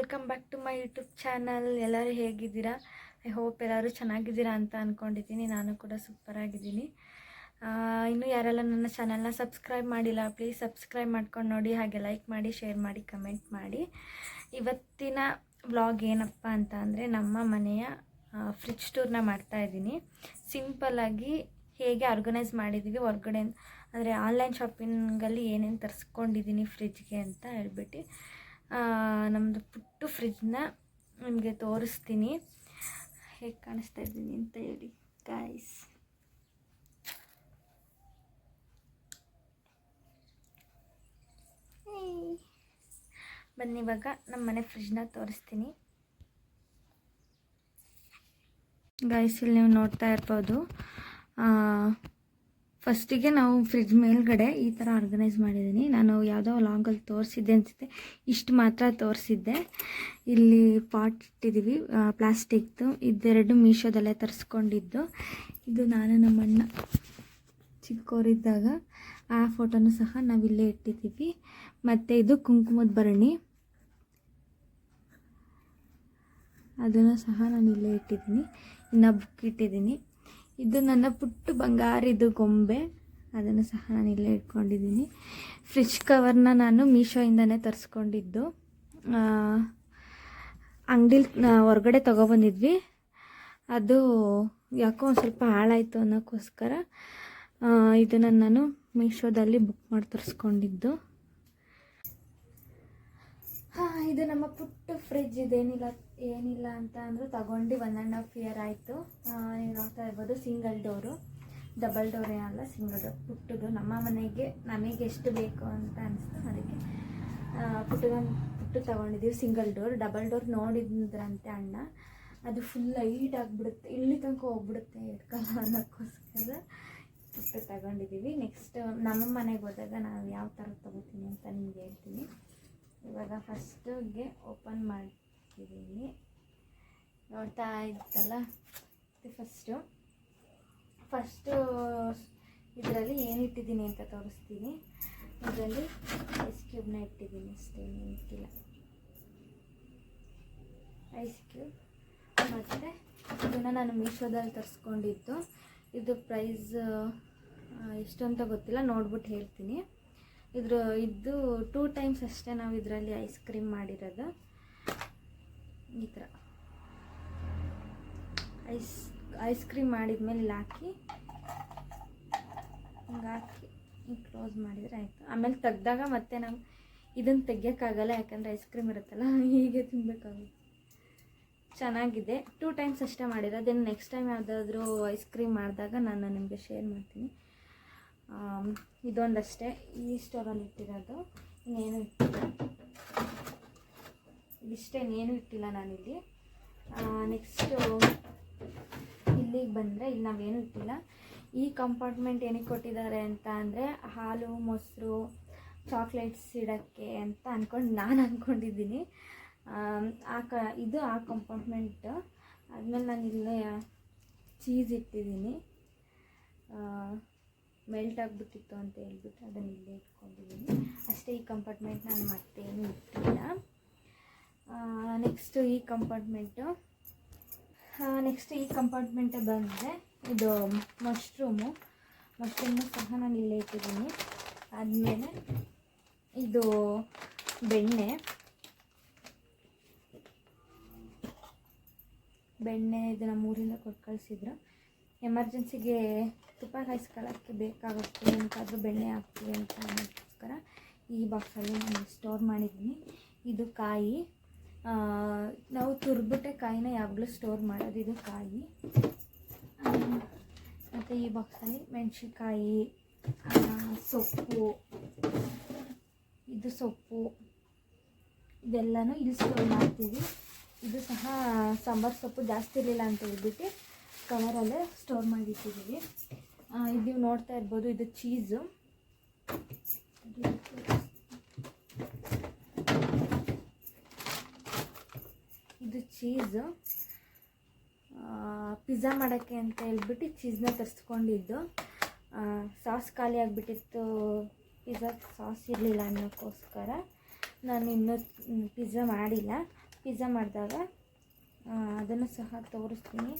Welcome back to my YouTube channel. ಎಲ್ಲರೂ ಹೇಗಿದ್ದೀರಾ? I hope ಎಲ್ಲರೂ ಚೆನ್ನಾಗಿದ್ದೀರಾ ಅಂತ ಅಂದ್ಕೊಂಡಿದ್ದೀನಿ. ನಾನು ಕೂಡ ಸೂಪರಾಗಿದ್ದೀನಿ. ಇನ್ನೂ ಯಾರೆಲ್ಲ ನನ್ನ ಚಾನಲ್ನ ಸಬ್ಸ್ಕ್ರೈಬ್ ಮಾಡಿಲ್ಲ, ಪ್ಲೀಸ್ ಸಬ್ಸ್ಕ್ರೈಬ್ ಮಾಡ್ಕೊಂಡು ನೋಡಿ, ಹಾಗೆ ಲೈಕ್ ಮಾಡಿ, ಶೇರ್ ಮಾಡಿ, ಕಮೆಂಟ್ ಮಾಡಿ. ಇವತ್ತಿನ ವ್ಲಾಗ್ ಏನಪ್ಪ ಅಂತ ಅಂದರೆ, ನಮ್ಮ ಮನೆಯ ಫ್ರಿಜ್ ಟೂರ್ನ ಮಾಡ್ತಾಯಿದ್ದೀನಿ. ಸಿಂಪಲ್ಲಾಗಿ ಹೇಗೆ ಆರ್ಗನೈಸ್ ಮಾಡಿದ್ದೀವಿ ಹೊರಗಡೆ, ಅಂದರೆ ಆನ್ಲೈನ್ ಶಾಪಿಂಗಲ್ಲಿ ಏನೇನು ತರಿಸ್ಕೊಂಡಿದ್ದೀನಿ ಫ್ರಿಜ್ಗೆ ಅಂತ ಹೇಳ್ಬಿಟ್ಟು ನಮ್ಮದು ಪುಟ್ಟು ಫ್ರಿಜ್ನ ನಿಮಗೆ ತೋರಿಸ್ತೀನಿ. ಹೇಗೆ ಕಾಣಿಸ್ತಾ ಇದ್ದೀನಿ ಅಂತ ಹೇಳಿ ಗಾಯ್ಸ್. ಬನ್ನಿ ಇವಾಗ ನಮ್ಮ ಮನೆ ಫ್ರಿಜ್ನ ತೋರಿಸ್ತೀನಿ. ಗಾಯ್ಸ್, ಇಲ್ಲಿ ನೀವು ನೋಡ್ತಾ ಇರ್ಬೋದು, ಫಸ್ಟಿಗೆ ನಾವು ಫ್ರಿಜ್ ಮೇಲ್ಗಡೆ ಈ ಥರ ಆರ್ಗನೈಸ್ ಮಾಡಿದ್ದೀನಿ. ನಾನು ಯಾವುದೋ ಲಾಂಗಲ್ಲಿ ತೋರಿಸಿದ್ದೆ ಅನಿಸುತ್ತೆ, ಇಷ್ಟು ಮಾತ್ರ ತೋರಿಸಿದ್ದೆ. ಇಲ್ಲಿ ಪಾಟ್ ಇಟ್ಟಿದ್ದೀವಿ ಪ್ಲಾಸ್ಟಿಕ್ದು, ಇದೆರಡು ಮೀಶೋದಲ್ಲೇ ತರಿಸ್ಕೊಂಡಿದ್ದು. ಇದು ನಾನು ನಮ್ಮಣ್ಣ ಚಿಕ್ಕವರಿದ್ದಾಗ ಆ ಫೋಟೋನು ಸಹ ನಾವಿಲ್ಲೇ ಇಟ್ಟಿದ್ದೀವಿ. ಮತ್ತು ಇದು ಕುಂಕುಮದ ಭರಣಿ, ಅದನ್ನು ಸಹ ನಾನು ಇಲ್ಲೇ ಇಟ್ಟಿದ್ದೀನಿ. ಇನ್ನು ಬುಕ್ ಇಟ್ಟಿದ್ದೀನಿ. ಇದು ನನ್ನ ಪುಟ್ಟು ಬಂಗಾರಿದು ಗೊಂಬೆ, ಅದನ್ನು ಸಹ ನಾನು ಇಲ್ಲೇ ಇಟ್ಕೊಂಡಿದ್ದೀನಿ. ಫ್ರಿಜ್ ಕವರ್ನ ನಾನು ಮೀಶೋಯಿಂದನೇ ತರಿಸ್ಕೊಂಡಿದ್ದು. ಅಂಗಡಿಲಿ ಹೊರಗಡೆ ತೊಗೊಬಂದಿದ್ವಿ, ಅದು ಯಾಕೋ ಒಂದು ಸ್ವಲ್ಪ ಹಾಳಾಯಿತು ಅನ್ನೋಕ್ಕೋಸ್ಕರ ಇದನ್ನು ನಾನು ಮೀಶೋದಲ್ಲಿ ಬುಕ್ ಮಾಡಿ ತರಿಸ್ಕೊಂಡಿದ್ದು. ಇದು ನಮ್ಮ ಪುಟ್ಟು ಫ್ರಿಜ್. ಏನಿಲ್ಲ ಅಂತ ಅಂದರೂ ತಗೊಂಡು 1.5 ಇಯರ್ ಆಯಿತು. ನೀವು ನೋಡ್ತಾ ಇರ್ಬೋದು, ಸಿಂಗಲ್ ಡೋರು, ಡಬಲ್ ಡೋರ್ ಏನಲ್ಲ, ಸಿಂಗಲ್ ಡೋರ್. ಪುಟ್ಟದು ನಮ್ಮ ಮನೆಗೆ ನಮಗೆ ಎಷ್ಟು ಬೇಕು ಅಂತ ಅನಿಸ್ತು, ಅದಕ್ಕೆ ಪುಟ್ಟು ತಗೊಂಡಿದ್ದೀವಿ. ಸಿಂಗಲ್ ಡೋರ್, ಡಬಲ್ ಡೋರ್ ನೋಡಿದ್ರಂತೆ ಅಣ್ಣ, ಅದು ಫುಲ್ ಲೈಟ್ ಆಗಿಬಿಡುತ್ತೆ, ಇಲ್ಲಿ ತನಕ ಹೋಗ್ಬಿಡುತ್ತೆ ಎಡ್ಕಲ್ಲ ಅನ್ನೋಕ್ಕೋಸ್ಕರ ಪುಟ್ಟು ತಗೊಂಡಿದ್ದೀವಿ. ನೆಕ್ಸ್ಟ್ ನಮ್ಮ ಮನೆಗೆ ಹೋದಾಗ ನಾವು ಯಾವ ಥರ ತೊಗೋತೀನಿ ಅಂತ ನಿಮ್ಗೆ ಹೇಳ್ತೀನಿ. ಇವಾಗ ಫಸ್ಟಿಗೆ ಓಪನ್ ಮಾಡ್ತಿದ್ದೀನಿ, ನೋಡ್ತಾ ಇದ್ದಲ್ಲ. ಫಸ್ಟು ಇದರಲ್ಲಿ ಏನು ಇಟ್ಟಿದ್ದೀನಿ ಅಂತ ತೋರಿಸ್ತೀನಿ. ಇದರಲ್ಲಿ ಐಸ್ ಕ್ಯೂಬ್ನ ಇಟ್ಟಿದ್ದೀನಿ, ಅಷ್ಟೇನು ಇಟ್ಟಿಲ್ಲ. ಐಸ್ ಕ್ಯೂಬ್ ಮತ್ತು ಇದನ್ನು ನಾನು ಮೀಶೋದಲ್ಲಿ ತರಿಸ್ಕೊಂಡಿದ್ದು. ಇದು ಪ್ರೈಸ್ ಎಷ್ಟು ಅಂತ ಗೊತ್ತಿಲ್ಲ, ನೋಡ್ಬಿಟ್ಟು ಹೇಳ್ತೀನಿ. ಇದು 2 ಟೈಮ್ಸ್ ಅಷ್ಟೇ ನಾವು ಇದರಲ್ಲಿ ಐಸ್ ಕ್ರೀಮ್ ಮಾಡಿರೋದು. ಈ ಥರ ಐಸ್ ಕ್ರೀಮ್ ಮಾಡಿದ್ಮೇಲೆ ಇಲ್ಲಿ ಹಾಕಿ ಹಿಂಗೆ ಕ್ಲೋಸ್ ಮಾಡಿದರೆ ಆಯಿತು. ಆಮೇಲೆ ತೆಗ್ದಾಗ ಮತ್ತೆ ನಾವು ಇದನ್ನು ತೆಗಿಯೋಕ್ಕಾಗಲ್ಲ, ಯಾಕಂದರೆ ಐಸ್ ಕ್ರೀಮ್ ಇರುತ್ತಲ್ಲ, ಹೀಗೆ ತಿನ್ನಬೇಕಾಗುತ್ತೆ. ಚೆನ್ನಾಗಿದೆ. 2 ಟೈಮ್ಸ್ ಅಷ್ಟೇ ಮಾಡಿರೋದು. ನೆಕ್ಸ್ಟ್ ಟೈಮ್ ಯಾವುದಾದ್ರೂ ಐಸ್ ಕ್ರೀಮ್ ಮಾಡಿದಾಗ ನಾನು ನಿಮಗೆ ಶೇರ್ ಮಾಡ್ತೀನಿ. ಇದೊಂದಷ್ಟೇ ಈ ಸ್ಟೋರಲ್ಲಿ ಇಟ್ಟಿರೋದು, ಇನ್ನೇನು ಇಟ್ಟಿಲ್ಲ. ಇಷ್ಟೇನೇನು ಇಟ್ಟಿಲ್ಲ ನಾನಿಲ್ಲಿ. ನೆಕ್ಸ್ಟು ಇಲ್ಲಿಗೆ ಬಂದರೆ ಇಲ್ಲಿ ನಾವೇನು ಇಟ್ಟಿಲ್ಲ. ಈ ಕಂಪಾರ್ಟ್ಮೆಂಟ್ ಏನಕ್ಕೆ ಕೊಟ್ಟಿದ್ದಾರೆ ಅಂತ ಅಂದರೆ, ಹಾಲು, ಮೊಸರು, ಚಾಕ್ಲೇಟ್ಸ್ ಇಡೋಕ್ಕೆ ಅಂತ ನಾನು ಅಂದ್ಕೊಂಡಿದ್ದೀನಿ. ಇದು ಆ ಕಂಪಾರ್ಟ್ಮೆಂಟು. ಆದಮೇಲೆ ನಾನು ಇಲ್ಲೇ ಚೀಸ್ ಇಟ್ಟಿದ್ದೀನಿ, ಮೆಲ್ಟ್ ಆಗಿಬಿಟ್ಟಿತ್ತು ಅಂತ ಹೇಳ್ಬಿಟ್ಟು ಅದನ್ನು ಇಲ್ಲೇ ಇಟ್ಕೊಂಡಿದ್ದೀನಿ ಅಷ್ಟೇ. ಈ ಕಂಪಾರ್ಟ್ಮೆಂಟ್ ನಾನು ಮತ್ತೇನು ಇಟ್ಟಿಲ್ಲ. ನೆಕ್ಸ್ಟ್ ಈ ಕಂಪಾರ್ಟ್ಮೆಂಟೇ ಬಂದರೆ ಇದು ಮಶ್ರೂಮು ಸಹ ನಾನು ಇಲ್ಲೇ ಇಟ್ಟಿದ್ದೀನಿ. ಆದಮೇಲೆ ಇದು ಬೆಣ್ಣೆ ಇದು ನಮ್ಮ ಊರಿಂದ ಕೊಟ್ಟು ಕಳಿಸಿದ್ರು. ಎಮರ್ಜೆನ್ಸಿಗೆ ತುಪ್ಪ ಕಾಯಿಸ್ಕೊಳ್ಳೋಕ್ಕೆ ಬೇಕಾಗುತ್ತೆ, ಎಂತಾದರೂ ಬೆಣ್ಣೆ ಹಾಕ್ತೀವಿ ಅಂತ ಅನ್ನೋದಕ್ಕೋಸ್ಕರ ಈ ಬಾಕ್ಸಲ್ಲಿ ನಾನು ಸ್ಟೋರ್ ಮಾಡಿದ್ದೀನಿ. ಇದು ಕಾಯಿ, ನಾವು ತುರ್ಬಿಟ್ಟೆ ಕಾಯಿನ ಯಾವಾಗಲೂ ಸ್ಟೋರ್ ಮಾಡೋದು. ಇದು ಕಾಯಿ. ಮತ್ತು ಈ ಬಾಕ್ಸಲ್ಲಿ ಮೆಣಸಿನ್ಕಾಯಿ, ಸೊಪ್ಪು, ಇದೆಲ್ಲನೂ ಇಲ್ಲಿ ಸ್ಟೋರ್ ಮಾಡ್ತೀವಿ. ಇದು ಸಹ ಸಾಂಬಾರು ಸೊಪ್ಪು ಜಾಸ್ತಿ ಇರಲಿಲ್ಲ ಅಂತ ಹೇಳ್ಬಿಟ್ಟು ಕವರಲ್ಲೇ ಸ್ಟೋರ್ ಮಾಡಿಟ್ಟಿದ್ದೀವಿ. ಇದು ನೀವು ನೋಡ್ತಾ ಇರ್ಬೋದು, ಇದು ಚೀಸು. ಪಿಜ್ಜಾ ಮಾಡೋಕ್ಕೆ ಅಂತ ಹೇಳ್ಬಿಟ್ಟು ಚೀಸ್ನ ತರಿಸ್ಕೊಂಡಿದ್ದು. ಸಾಸ್ ಖಾಲಿ ಆಗಿಬಿಟ್ಟಿತ್ತು, ಪಿಜ್ಜಾ ಸಾಸ್ ಇರಲಿಲ್ಲ ಅನ್ನೋಕ್ಕೋಸ್ಕರ ನಾನು ಇನ್ನೂ ಪಿಜ್ಜಾ ಮಾಡಿಲ್ಲ. ಪಿಜ್ಜಾ ಮಾಡಿದಾಗ ಅದನ್ನು ಸಹ ತೋರಿಸ್ತೀನಿ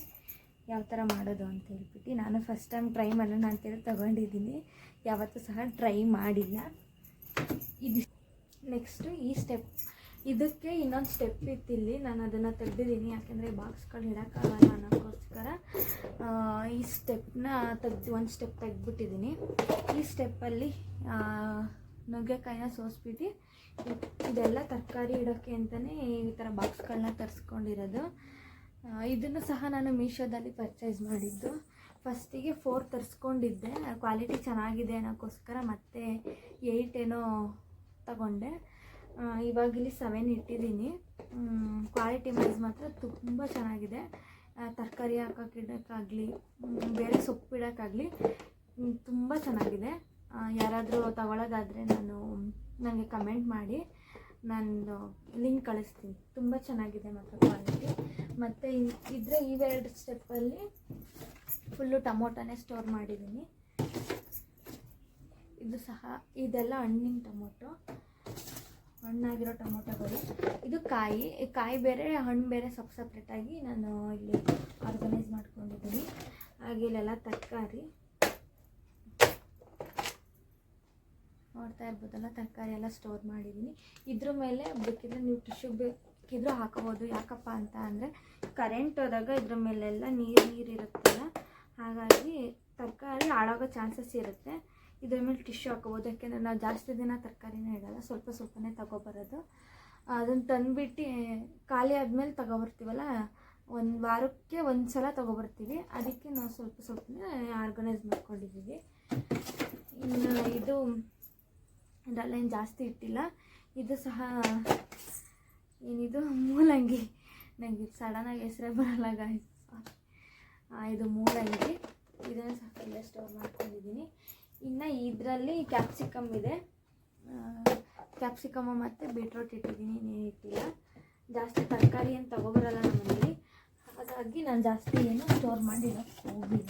ಯಾವ ಥರ ಮಾಡೋದು ಅಂತ ಹೇಳ್ಬಿಟ್ಟು. ನಾನು ಫಸ್ಟ್ ಟೈಮ್ ಟ್ರೈ ಮಾಡೋಣ ಅಂತೇಳಿ ತೊಗೊಂಡಿದ್ದೀನಿ, ಯಾವತ್ತೂ ಸಹ ಟ್ರೈ ಮಾಡಿಲ್ಲ. ಇದು ನೆಕ್ಸ್ಟು ಈ ಸ್ಟೆಪ್, ಇದಕ್ಕೆ ಇನ್ನೊಂದು ಸ್ಟೆಪ್ ಇತ್ತಿಲ್ಲಿ, ನಾನು ಅದನ್ನು ತೆಗೆದಿದ್ದೀನಿ ಯಾಕೆಂದರೆ ಬಾಕ್ಸ್ಗಳು ಇಡೋಕ್ಕಾಗಲ್ಲ ಅನ್ನೋಕ್ಕೋಸ್ಕರ ಈ ಸ್ಟೆಪ್ನ ತೆಗ್ದು ಒಂದು ಸ್ಟೆಪ್ ತೆಗೆದ್ಬಿಟ್ಟಿದ್ದೀನಿ. ಈ ಸ್ಟೆಪ್ಪಲ್ಲಿ ನುಗ್ಗೆಕಾಯಿನ ಸೋಸ್ಬಿಟ್ಟು ಇದೆಲ್ಲ ತರಕಾರಿ ಇಡೋಕ್ಕೆ ಅಂತಲೇ ಈ ಥರ ಬಾಕ್ಸ್ಗಳನ್ನ ತರಿಸ್ಕೊಂಡಿರೋದು. ಇದನ್ನು ಸಹ ನಾನು ಮೀಶೋದಲ್ಲಿ ಪರ್ಚೇಸ್ ಮಾಡಿದ್ದು. ಫಸ್ಟಿಗೆ 4 ತರಿಸ್ಕೊಂಡಿದ್ದೆ, ಕ್ವಾಲಿಟಿ ಚೆನ್ನಾಗಿದೆ ಅನ್ನೋಕ್ಕೋಸ್ಕರ ಮತ್ತೆ 8 ಏನೋ ತಗೊಂಡೆ. ಇವಾಗಿಲ್ಲಿ 7 ಇಟ್ಟಿದ್ದೀನಿ. ಕ್ವಾಲಿಟಿ ವೈಸ್ ಮಾತ್ರ ತುಂಬ ಚೆನ್ನಾಗಿದೆ. ತರಕಾರಿ ಹಾಕೋಕ್ಕಿಡೋಕ್ಕಾಗಲಿ ಬೇರೆ ಸೊಪ್ಪು ಇಡೋಕ್ಕಾಗಲಿ ತುಂಬ ಚೆನ್ನಾಗಿದೆ. ಯಾರಾದರೂ ತಗೊಳ್ಳೋದಾದರೆ ನನಗೆ ಕಮೆಂಟ್ ಮಾಡಿ, ನಾನು ಲಿಂಕ್ ಕಳಿಸ್ತೀನಿ. ತುಂಬ ಚೆನ್ನಾಗಿದೆ ಮಾತ್ರ ಕ್ವಾಲಿಟಿ. ಮತ್ತು ಇವೆರಡು ಸ್ಟೆಪ್ಪಲ್ಲಿ ಫುಲ್ಲು ಟೊಮೊಟೊನೇ ಸ್ಟೋರ್ ಮಾಡಿದ್ದೀನಿ. ಇದು ಸಹ ಇದೆಲ್ಲ ಹಣ್ಣಿನ ಟೊಮೊಟೊ, ಹಣ್ಣಾಗಿರೋ ಟೊಮೊಟೊಗಳು. ಇದು ಕಾಯಿ ಬೇರೆ ಹಣ್ಣು ಬೇರೆ ಸಪ್ರೇಟಾಗಿ ನಾನು ಇಲ್ಲಿ ಆರ್ಗನೈಸ್ ಮಾಡ್ಕೊಂಡಿದ್ದೀನಿ. ಹಾಗೆ ಇಲ್ಲೆಲ್ಲ ತರಕಾರಿ ನೋಡ್ತಾ ಇರ್ಬೋದಲ್ಲ, ತರಕಾರಿ ಎಲ್ಲ ಸ್ಟೋರ್ ಮಾಡಿದ್ದೀನಿ. ಇದ್ರ ಮೇಲೆ ಬೇಕಿದ್ರೆ ನೀವು ಟಿಶ್ಯೂ ಬೇಕಿದ್ರೂ ಹಾಕೋಬೋದು. ಯಾಕಪ್ಪ ಅಂತ ಅಂದರೆ ಕರೆಂಟ್ ಹೋದಾಗ ಇದ್ರ ಮೇಲೆಲ್ಲ ನೀರು ಇರುತ್ತಲ್ಲ, ಹಾಗಾಗಿ ತರಕಾರಿ ಹಾಳಾಗೋ ಚಾನ್ಸಸ್ ಇರುತ್ತೆ. ಇದ್ರ ಮೇಲೆ ಟಿಶ್ಯೂ ಹಾಕೋಬೋದು. ಯಾಕೆಂದರೆ ನಾವು ಜಾಸ್ತಿ ದಿನ ತರಕಾರಿನೇ ಇಡಲ್ಲ, ಸ್ವಲ್ಪನೇ ತಗೊಬರೋದು. ಅದನ್ನು ತಂದುಬಿಟ್ಟು ಖಾಲಿ ಆದಮೇಲೆ ತಗೊಬರ್ತೀವಲ್ಲ, ಒಂದು ವಾರಕ್ಕೆ ಒಂದು ಸಲ ತೊಗೊಬರ್ತೀವಿ. ಅದಕ್ಕೆ ನಾವು ಸ್ವಲ್ಪನೇ ಆರ್ಗನೈಸ್ ಮಾಡ್ಕೊಂಡಿದ್ದೀವಿ. ಇನ್ನು ಇದೆಲ್ಲ ಏನು ಜಾಸ್ತಿ ಇಟ್ಟಿಲ್ಲ. ಇದು ಸಹ ಏನಿದು ಮೂಲಂಗಿ, ನನಗೆ ಸಡನ್ನಾಗಿ ಹೆಸರೇ ಬರಲ್ಲ ಗಾಯ್ಸ್. ಇದು ಮೂಲಂಗಿ, ಇದನ್ನು ಸಹ ಇಲ್ಲೇ ಸ್ಟೋರ್ ಮಾಡ್ಕೊಂಡಿದ್ದೀನಿ. ಇನ್ನು ಇದರಲ್ಲಿ ಕ್ಯಾಪ್ಸಿಕಮ್ ಇದೆ, ಕ್ಯಾಪ್ಸಿಕಮ್ ಮತ್ತು ಬೀಟ್ರೋಟ್ ಇಟ್ಟಿದ್ದೀನಿ, ಇನ್ನೇನು ಇಟ್ಟಿಲ್ಲ. ಜಾಸ್ತಿ ತರಕಾರಿ ಏನು ತೊಗೊಬರಲ್ಲ ನಮ್ಮಲ್ಲಿ, ಹಾಗಾಗಿ ನಾನು ಜಾಸ್ತಿ ಏನು ಸ್ಟೋರ್ ಮಾಡಿಡೋಕ್ಕೆ ಹೋಗಿಲ್ಲ.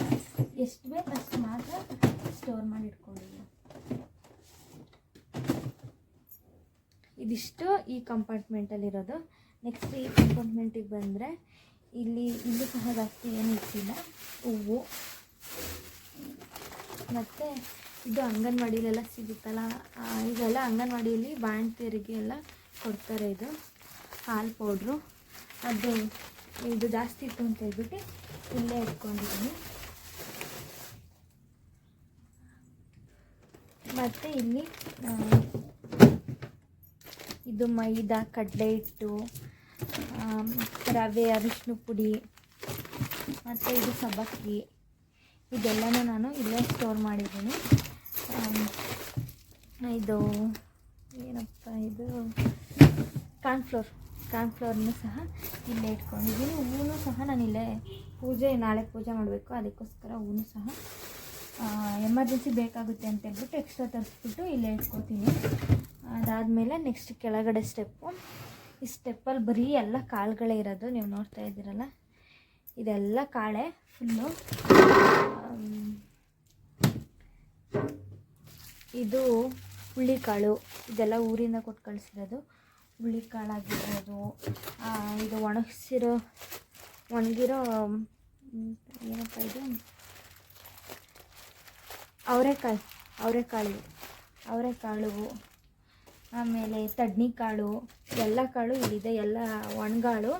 ಎಷ್ಟು ಬೇಕು ಅಷ್ಟು ಮಾತ್ರ ಸ್ಟೋರ್ ಮಾಡಿ ಇಟ್ಕೊಂಡಿದ್ದೀನಿ. ಇದಿಷ್ಟು ಈ ಕಂಪಾರ್ಟ್ಮೆಂಟಲ್ಲಿರೋದು. ನೆಕ್ಸ್ಟ್ ಈ ಕಂಪಾರ್ಟ್ಮೆಂಟಿಗೆ ಬಂದರೆ ಇಲ್ಲಿ ಸಹ ಜಾಸ್ತಿ ಏನು ಇಟ್ಟಿಲ್ಲ. ಹೂವು ಮತ್ತು ಇದು ಅಂಗನವಾಡಿಲೆಲ್ಲ ಸಿಗುತ್ತಲ್ಲ, ಇದೆಲ್ಲ ಅಂಗನವಾಡಿಯಲ್ಲಿ ಬಾಣಂತಿಯರಿಗೆ ಎಲ್ಲ ಕೊಡ್ತಾರೆ. ಇದು ಹಾಲು ಪೌಡ್ರು, ಇದು ಜಾಸ್ತಿ ಇತ್ತು ಅಂತ ಹೇಳ್ಬಿಟ್ಟು ಇಲ್ಲೇ ಇಟ್ಕೊಂಡಿದ್ದೀನಿ. ಮತ್ತು ಇಲ್ಲಿ ಇದು ಮೈದಾ, ಕಡಲೆ ಹಿಟ್ಟು, ರವೆ, ಅರಿಶಿನ ಪುಡಿ ಮತ್ತು ಇದು ಸಬ್ಬಕ್ಕಿ, ಇದೆಲ್ಲನೂ ನಾನು ಇಲ್ಲೇ ಸ್ಟೋರ್ ಮಾಡಿದ್ದೀನಿ. ಇದು ಏನಪ್ಪ, ಇದು ಕಾರ್ನ್ಫ್ಲೋರ್ನೂ ಸಹ ಇಲ್ಲೇ ಇಟ್ಕೊಂಡಿದ್ದೀನಿ. ಹೂವು ಸಹ ನಾನು ಇಲ್ಲೇ ನಾಳೆ ಪೂಜೆ ಮಾಡಬೇಕು, ಅದಕ್ಕೋಸ್ಕರ ಹೂವು ಸಹ ಎಮರ್ಜೆನ್ಸಿ ಬೇಕಾಗುತ್ತೆ ಅಂತ ಹೇಳ್ಬಿಟ್ಟು ಎಕ್ಸ್ಟ್ರಾ ತರಿಸ್ಬಿಟ್ಟು ಇಲ್ಲೇ ಇಟ್ಕೋತೀನಿ. ಅದಾದಮೇಲೆ ನೆಕ್ಸ್ಟ್ ಕೆಳಗಡೆ ಸ್ಟೆಪ್ಪು. ಈ ಸ್ಟೆಪ್ಪಲ್ಲಿ ಬರೀ ಎಲ್ಲ ಕಾಳುಗಳೇ ಇರೋದು, ನೀವು ನೋಡ್ತಾ ಇದ್ದೀರಲ್ಲ, ಇದೆಲ್ಲ ಕಾಳೆ ಫುಲ್ಲು. ಇದು ಹುಳ್ಳಿಕಾಳು, ಇದೆಲ್ಲ ಊರಿಂದ ಕೊಟ್ಟು ಕಳಿಸಿರೋದು. ಹುಳ್ಳಿಕಾಳಾಗಿರ್ಬೋದು, ಇದು ಒಣಗಿರೋ ಏನಪ್ಪ ಇದು, ಅವರೆಕಾಳು, ಆಮೇಲೆ ತಡ್ನಿಕಾಳು, ಎಲ್ಲ ಕಾಳು ಇಲ್ಲಿದೆ. ಎಲ್ಲ ಒಣಗಾಳು,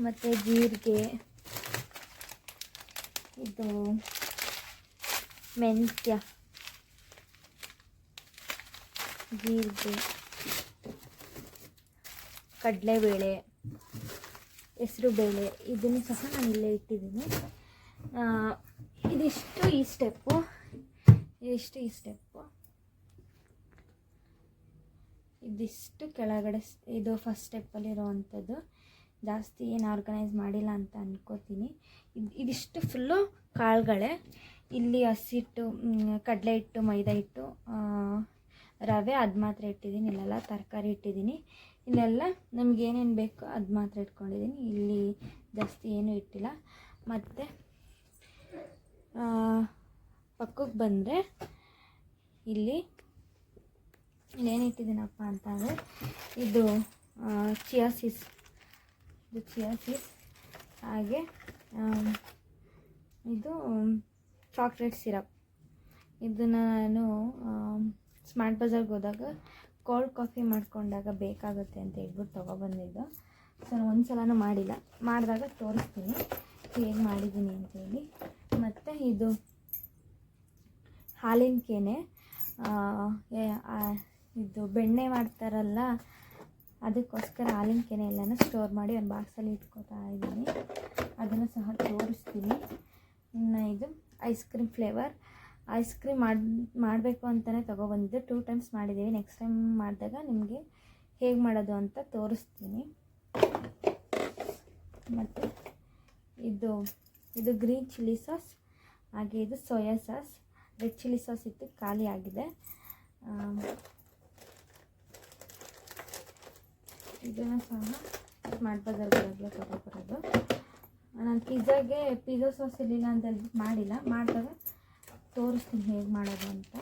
ಮತ್ತು ಜೀರಿಗೆ, ಇದು ಮೆಂತ್ಯ, ಜೀರಿಗೆ, ಕಡಲೆಬೇಳೆ, ಹೆಸರುಬೇಳೆ, ಇದನ್ನು ಸಹ ನಾನು ಇಲ್ಲೇ ಇಟ್ಟಿದ್ದೀನಿ. ಇದಿಷ್ಟು ಈ ಸ್ಟೆಪ್ಪು. ಇದಿಷ್ಟು ಕೆಳಗಡೆ ಇದು ಫಸ್ಟ್ ಸ್ಟೆಪ್ಪಲ್ಲಿರೋವಂಥದ್ದು. ಜಾಸ್ತಿ ಏನು ಆರ್ಗನೈಸ್ ಮಾಡಿಲ್ಲ ಅಂತ ಅನ್ಕೋತೀನಿ. ಇದಿಷ್ಟು ಫುಲ್ಲು ಕಾಳುಗಳೇ. ಇಲ್ಲಿ ಹಸಿಟ್ಟು, ಕಡಲೆ ಹಿಟ್ಟು, ಮೈದಾ ಹಿಟ್ಟು, ರವೆ ಅದು ಮಾತ್ರ ಇಟ್ಟಿದ್ದೀನಿ. ಇಲ್ಲೆಲ್ಲ ತರಕಾರಿ ಇಟ್ಟಿದ್ದೀನಿ. ಇಲ್ಲೆಲ್ಲ ನಮಗೇನೇನು ಬೇಕೋ ಅದು ಮಾತ್ರ ಇಟ್ಕೊಂಡಿದ್ದೀನಿ. ಇಲ್ಲಿ ಜಾಸ್ತಿ ಏನೂ ಇಟ್ಟಿಲ್ಲ. ಮತ್ತು ಪಕ್ಕಕ್ಕೆ ಬಂದರೆ ಇಲ್ಲಿ ಏನಿಟ್ಟಿದ್ದೀನಪ್ಪ ಅಂತಂದರೆ ಇದು ಚಿಯಾ ಸೀಡ್ಸ್, ಇದು ಚಿಯಾ ಸೀಡ್ಸ್. ಹಾಗೆ ಇದು ಚಾಕ್ಲೇಟ್ ಸಿರಪ್. ಇದನ್ನು ನಾನು ಸ್ಮಾರ್ಟ್ ಬಜಾರ್ಗೆ ಹೋದಾಗ ಕೋಲ್ಡ್ ಕಾಫಿ ಮಾಡ್ಕೊಂಡಾಗ ಬೇಕಾಗುತ್ತೆ ಅಂತ ಹೇಳ್ಬಿಟ್ಟು ತೊಗೊಬಂದಿದ್ದು. ಸೊ ನಾನು ಒಂದು ಸಲನೂ ಮಾಡಿಲ್ಲ, ಮಾಡಿದಾಗ ತೋರಿಸ್ತೀನಿ ಹೇಗೆ ಮಾಡಿದ್ದೀನಿ ಅಂತೇಳಿ. ಮತ್ತು ಇದು ಹಾಲಿನ ಕೆನೆ, ಇದು ಬೆಣ್ಣೆ ಮಾಡ್ತಾರಲ್ಲ ಅದಕ್ಕೋಸ್ಕರ ಹಾಲಿನ ಕೆನೆ ಎಲ್ಲನೂ ಸ್ಟೋರ್ ಮಾಡಿ ಒಂದು ಬಾಕ್ಸಲ್ಲಿ ಇಟ್ಕೋತಾ ಇದ್ದೀನಿ. ಅದನ್ನು ಸಹ ತೋರಿಸ್ತೀನಿ. ಇನ್ನು ಇದು ice cream flavour. Ice cream ಮಾಡಬೇಕು ಅಂತಲೇ ತೊಗೊಬಂದಿದ್ದು. 2 ಟೈಮ್ಸ್ ಮಾಡಿದ್ದೀವಿ. ನೆಕ್ಸ್ಟ್ ಟೈಮ್ ಮಾಡಿದಾಗ ನಿಮಗೆ ಹೇಗೆ ಮಾಡೋದು ಅಂತ ತೋರಿಸ್ತೀನಿ. ಮತ್ತು ಇದು ಗ್ರೀನ್ ಚಿಲ್ಲಿ ಸಾಸ್, ಹಾಗೆ ಇದು soya sauce. Red chilli sauce ಇತ್ತು, ಖಾಲಿ ಆಗಿದೆ. ಇದನ್ನು ಸಹ ಸ್ಮಾರ್ಟ್ ಬಜಾರ್ಗಳಾಗಲೇ ತೊಗೊಬರೋದು. ನಾನು ಪಿಜ್ಜಾ ಸಾಸ್ ಇರಲಿಲ್ಲ ಅಂತ ಹೇಳ್ಬಿಟ್ಟು ಮಾಡಿಲ್ಲ, ಮಾಡಿದಾಗ ತೋರಿಸ್ತೀನಿ ಹೇಗೆ ಮಾಡೋದು ಅಂತ.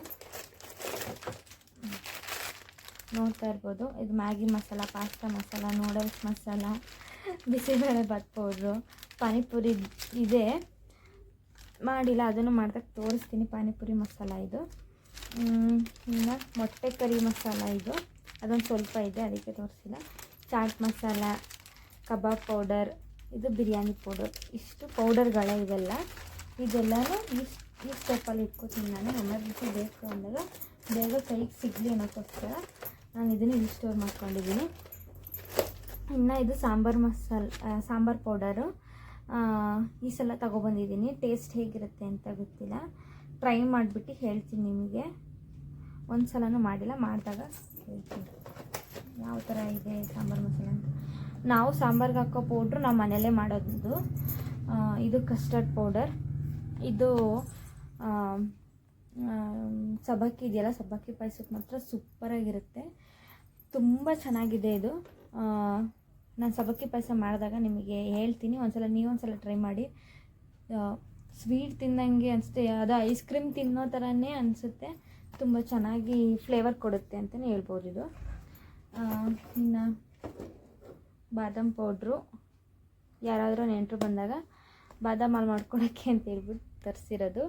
ನೋಡ್ತಾ ಇರ್ಬೋದು, ಇದು Maggi masala, pasta masala, noodles masala, bisibele bath powder, panipuri ಇದೆ, ಮಾಡಿಲ್ಲ, ಅದನ್ನು ಮಾಡಿದಾಗ ತೋರಿಸ್ತೀನಿ. ಪಾನಿಪುರಿ ಮಸಾಲ ಇದು. ಇನ್ನು ಮೊಟ್ಟೆ ಕರಿ ಮಸಾಲ ಇದು, ಅದೊಂದು ಸ್ವಲ್ಪ ಇದೆ, ಅದಕ್ಕೆ ತೋರಿಸಿಲ್ಲ. ಚಾಟ್ ಮಸಾಲ, ಕಬಾಬ್ ಪೌಡರ್, ಇದು ಬಿರಿಯಾನಿ ಪೌಡರ್. ಇಷ್ಟು ಪೌಡರ್ಗಳೇ ಇವೆಲ್ಲ. ಇದೆಲ್ಲನೂ ಈ ಸ್ಟೆಪ್ಪಲ್ಲಿ ಇಟ್ಕೋತೀನಿ ನಾನು. ಎಮರ್ಜೆನ್ಸಿ ಬೇಕು ಅಂದಾಗ ಬೇಗ ಕೈಗೆ ಸಿಗಲಿ ಅನ್ನೋಕ್ಕೋಸ್ಕರ ನಾನು ಇದನ್ನು ಇಲ್ಲಿ ಸ್ಟೋರ್ ಮಾಡ್ಕೊಂಡಿದ್ದೀನಿ. ಇನ್ನು ಇದು ಸಾಂಬಾರ್ ಪೌಡರು. ಈ ಸಲ ತೊಗೊಬಂದಿದ್ದೀನಿ. ಟೇಸ್ಟ್ ಹೇಗಿರುತ್ತೆ ಅಂತ ಗೊತ್ತಿಲ್ಲ, ಟ್ರೈ ಮಾಡಿಬಿಟ್ಟು ಹೇಳ್ತೀನಿ ನಿಮಗೆ. ಒಂದು ಸಲನೂ ಮಾಡಿಲ್ಲ, ಮಾಡಿದಾಗ ಹೇಳ್ತೀನಿ ಯಾವ ಥರ ಇದೆ ಸಾಂಬಾರು ಮಸಾಲ ಅಂತ. ನಾವು ಸಾಂಬಾರ್ಗೆ ಹಾಕೋ ಪೌಡ್ರು ನಾವು ಮನೆಯಲ್ಲೇ ಮಾಡೋದು. ಇದು ಕಸ್ಟರ್ಡ್ ಪೌಡರ್. ಇದು ಸಬ್ಬಕ್ಕಿ ಇದೆಯಲ್ಲ, ಸಬ್ಬಕ್ಕಿ ಪಾಯಸಕ್ಕೆ ಮಾತ್ರ ಸೂಪರಾಗಿರುತ್ತೆ, ತುಂಬ ಚೆನ್ನಾಗಿದೆ ಇದು. ನಾನು ಸಬ್ಬಕ್ಕಿ ಪಾಯಸ ಮಾಡಿದಾಗ ನಿಮಗೆ ಹೇಳ್ತೀನಿ. ನೀವೊಂದ್ಸಲ ಟ್ರೈ ಮಾಡಿ. ಸ್ವೀಟ್ ತಿನ್ನಂಗೆ ಅನಿಸುತ್ತೆ, ಅದು ಐಸ್ ಕ್ರೀಮ್ ತಿನ್ನೋ ಥರನೇ ಅನಿಸುತ್ತೆ. ತುಂಬ ಚೆನ್ನಾಗಿ ಫ್ಲೇವರ್ ಕೊಡುತ್ತೆ ಅಂತಲೇ ಹೇಳ್ಬೋದು ಇದು. ಇನ್ನು ಬಾದಾಮ್ ಪೌಡ್ರು, ಯಾರಾದರೂ ನೆಂಟರು ಬಂದಾಗ ಬಾದಾಮ್ ಹಾಲು ಮಾಡ್ಕೊಳಕ್ಕೆ ಅಂತ ಹೇಳ್ಬಿಟ್ಟು ತರಿಸಿರೋದು.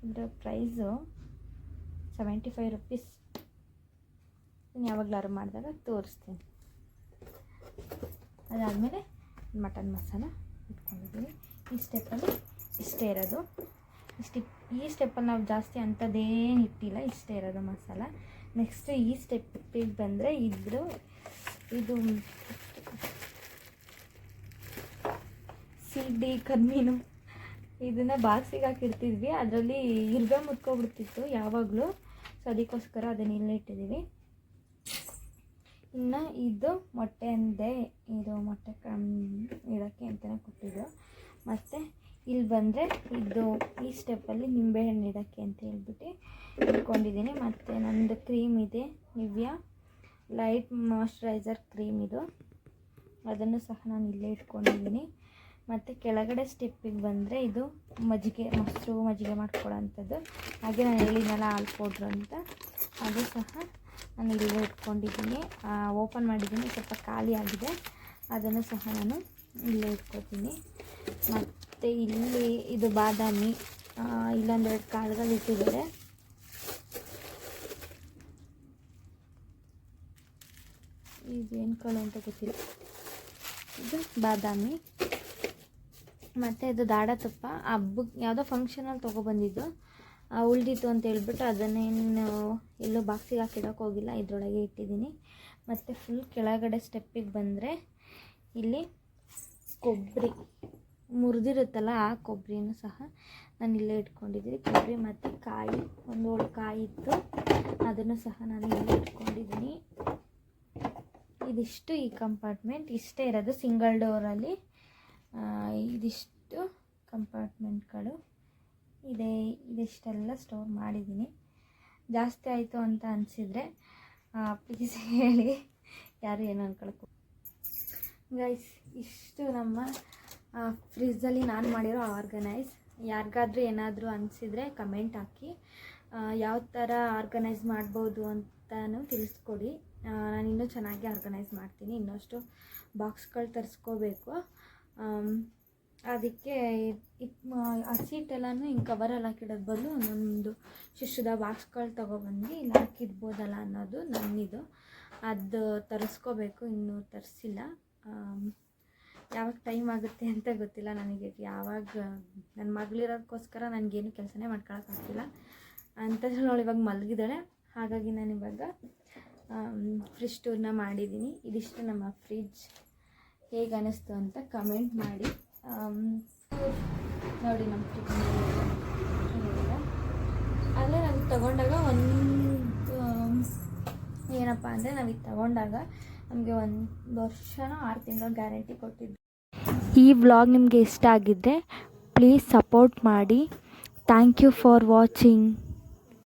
ಇದರ ಪ್ರೈಸು 75 ರೂಪೀಸ್. ಯಾವಾಗಲಾರು ಮಾಡಿದಾಗ ತೋರಿಸ್ತೀನಿ. ಅದಾದಮೇಲೆ ಮಟನ್ ಮಸಾಲ ಇಟ್ಕೊಂಡಿದ್ದೀನಿ. ಈ ಸ್ಟೆಪ್ಪಲ್ಲಿ ಇಷ್ಟೇ ಇರೋದು. ಈ ಸ್ಟೆಪ್ಪಲ್ಲಿ ನಾವು ಜಾಸ್ತಿ ಅಂಥದ್ದೇನು ಇಟ್ಟಿಲ್ಲ, ಇಷ್ಟೇ ಇರೋದು ಮಸಾಲ. ನೆಕ್ಸ್ಟ್ ಈ ಸ್ಟೆಪ್ಪಿಗೆ ಬಂದರೆ ಇದು ಸೀಗಡಿ, ಕದ್ಮೀನು, ಇದನ್ನು ಬಾಕ್ಸಿಗೆ ಹಾಕಿರ್ತಿದ್ವಿ. ಅದರಲ್ಲಿ ಇರ್ಬೆ ಮುತ್ಕೊಬಿಡ್ತಿತ್ತು ಯಾವಾಗಲೂ. ಸೊ ಅದಕ್ಕೋಸ್ಕರ ಅದನ್ನು ಇಲ್ಲೇ ಇಟ್ಟಿದ್ದೀವಿ. ಇನ್ನು ಇದು ಮೊಟ್ಟೆ ಅಂದೆ, ಇದು ಮೊಟ್ಟೆ ಇಡೋಕ್ಕೆ ಅಂತಲೇ ಕೊಟ್ಟಿದ್ದು. ಮತ್ತು ಇಲ್ಲಿ ಬಂದರೆ ಈ ಸ್ಟೆಪ್ಪಲ್ಲಿ ನಿಂಬೆಹಣ್ಣು ಇಡೋಕ್ಕೆ ಅಂತ ಹೇಳ್ಬಿಟ್ಟು ಇಟ್ಕೊಂಡಿದ್ದೀನಿ. ಮತ್ತು ನನ್ನದು ಕ್ರೀಮ್ ಇದೆ, ನಿವ್ಯಾ ಲೈಟ್ ಮಾಯ್ಶ್ಚರೈಸರ್ ಕ್ರೀಮ್ ಇದು, ಅದನ್ನು ಸಹ ನಾನು ಇಲ್ಲೇ ಇಟ್ಕೊಂಡಿದ್ದೀನಿ. ಮತ್ತು ಕೆಳಗಡೆ ಸ್ಟೆಪ್ಪಿಗೆ ಬಂದರೆ ಇದು ಮೊಸರು ಮಜ್ಜಿಗೆ ಮಾಡ್ಕೊಳ್ಳೋಂಥದ್ದು. ಹಾಗೆ ನಾನು ಹೇಳಿದ್ನಲ್ಲ ಹಾಲು ಪೌಡ್ರು ಅಂತ, ಅದು ಸಹ ನಾನು ಇಲ್ಲೇ ಇಟ್ಕೊಂಡಿದ್ದೀನಿ. ಓಪನ್ ಮಾಡಿದ್ದೀನಿ, ಸ್ವಲ್ಪ ಖಾಲಿ ಆಗಿದೆ, ಅದನ್ನು ಸಹ ನಾನು ಇಲ್ಲೇ ಇಟ್ಕೊತೀನಿ. ಮತ್ತು ಇಲ್ಲಿ ಇದು ಬಾದಾಮಿ, ಇಲ್ಲೊಂದೆರಡು ಕಾಳುಗಳು ಇಟ್ಟಿದ್ದಾರೆ. ಇದೇನು ಕಾಳು ಅಂತ ಗೊತ್ತಿಲ್ಲ. ಇದು ಬಾದಾಮಿ. ಮತ್ತು ಇದು ದಾಡ ತುಪ್ಪ. ಹಬ್ಬಕ್ಕೆ ಯಾವುದೋ ಫಂಕ್ಷನಲ್ಲಿ ತೊಗೊಬಂದಿದ್ದು, ಉಳಿದಿತ್ತು ಅಂತ ಹೇಳ್ಬಿಟ್ಟು ಅದನ್ನೇನು ಎಲ್ಲೋ ಬಾಕ್ಸಿಗೆ ಹಾಕಿಡೋಕೆ ಹೋಗಿಲ್ಲ, ಇದರೊಳಗೆ ಇಟ್ಟಿದ್ದೀನಿ. ಮತ್ತು ಫುಲ್ ಕೆಳಗಡೆ ಸ್ಟೆಪ್ಪಿಗೆ ಬಂದರೆ ಇಲ್ಲಿ ಕೊಬ್ಬರಿ ಮುರಿದಿರುತ್ತಲ್ಲ, ಆ ಕೊಬ್ಬರಿನೂ ಸಹ ನಾನು ಇಲ್ಲೇ ಇಟ್ಕೊಂಡಿದ್ದೀನಿ. ಕೊಬ್ಬರಿ ಮತ್ತು ಕಾಯಿ, ಒಂದು ಕಾಯಿ ಇತ್ತು, ಅದನ್ನು ಸಹ ನಾನು ಇಲ್ಲೇ ಇಟ್ಕೊಂಡಿದ್ದೀನಿ. ಇದಿಷ್ಟು ಈ ಕಂಪಾರ್ಟ್ಮೆಂಟ್. ಇಷ್ಟೇ ಇರೋದು ಸಿಂಗಲ್ ಡೋರಲ್ಲಿ. ಇದಿಷ್ಟು ಕಂಪಾರ್ಟ್ಮೆಂಟ್ಗಳು ಇದೆ. ಇದಿಷ್ಟೆಲ್ಲ ಸ್ಟೋರ್ ಮಾಡಿದ್ದೀನಿ. ಜಾಸ್ತಿ ಆಯಿತು ಅಂತ ಅನಿಸಿದರೆ ಪ್ಲೀಸ್ ಹೇಳಿ, ಯಾರು ಏನು ಅಂದ್ಕೊಳಕ್ಕೆ. ಗೈಸ್, ಇಷ್ಟು ನಮ್ಮ ಫ್ರಿಜ್ಜಲ್ಲಿ ನಾನು ಮಾಡಿರೋ ಆರ್ಗನೈಸ್. ಯಾರಿಗಾದ್ರೂ ಏನಾದರೂ ಅನಿಸಿದರೆ ಕಮೆಂಟ್ ಹಾಕಿ, ಯಾವ ಥರ ಆರ್ಗನೈಸ್ ಮಾಡ್ಬೋದು ಅಂತಲೂ ತಿಳಿಸ್ಕೊಡಿ. ನಾನು ಇನ್ನೂ ಚೆನ್ನಾಗಿ ಆರ್ಗನೈಸ್ ಮಾಡ್ತೀನಿ. ಇನ್ನಷ್ಟು ಬಾಕ್ಸ್ಗಳು ತರಿಸ್ಕೋಬೇಕು. ಅದಕ್ಕೆ ಆ ಸೀಟೆಲ್ಲನೂ ಹಿಂಗೆ ಕವರಲ್ಲಿ ಹಾಕಿಡೋದು ಬದಲು ನಮ್ಮದು ಶಿಶುದ ಬಾಕ್ಸ್ಗಳು ತೊಗೊಬಂದು ಇಲ್ಲಿ ಹಾಕಿಡ್ಬೋದಲ್ಲ ಅನ್ನೋದು ನನ್ನಿದು. ಅದು ತರಿಸ್ಕೋಬೇಕು, ಇನ್ನೂ ತರಿಸಿಲ್ಲ. ಯಾವಾಗ ಟೈಮ್ ಆಗುತ್ತೆ ಅಂತ ಗೊತ್ತಿಲ್ಲ ನನಗೆ. ಯಾವಾಗ ನನ್ನ ಮಗಳಿರೋದಕ್ಕೋಸ್ಕರ ನನಗೇನು ಕೆಲಸನೇ ಮಾಡ್ಕೊಳಕ್ಕಾಗ್ತಿಲ್ಲ. ಅಂತಂದ್ರೆ ಅವಳು ಇವಾಗ ಮಲಗಿದ್ದಾಳೆ. ಹಾಗಾಗಿ ನಾನು ಇವಾಗ ಫ್ರಿಜ್ ಟೂರ್ನ ಮಾಡಿದ್ದೀನಿ. ಇದಿಷ್ಟು ನಮ್ಮ ಫ್ರಿಡ್ಜ್. ಹೇಗೆ ಅನ್ನಿಸ್ತು ಅಂತ ಕಮೆಂಟ್ ಮಾಡಿ. ನೋಡಿ ನಮ್ಮ ಫ್ರಿಡ್ಜ್ ಆದರೆ ನಾವು ತಗೊಂಡಾಗ ಏನಪ್ಪ ಅಂದರೆ ನಾವಿದು ತಗೊಂಡಾಗ ನಮಗೆ 1 ವರ್ಷನೋ 6 ತಿಂಗಳ ಗ್ಯಾರಂಟಿ ಕೊಟ್ಟಿದ್ದು. ಈ ವ್ಲಾಗ್ ನಿಮಗೆ ಇಷ್ಟ ಆಗಿದ್ದರೆ ಪ್ಲೀಸ್ ಸಪೋರ್ಟ್ ಮಾಡಿ. Thank you for watching.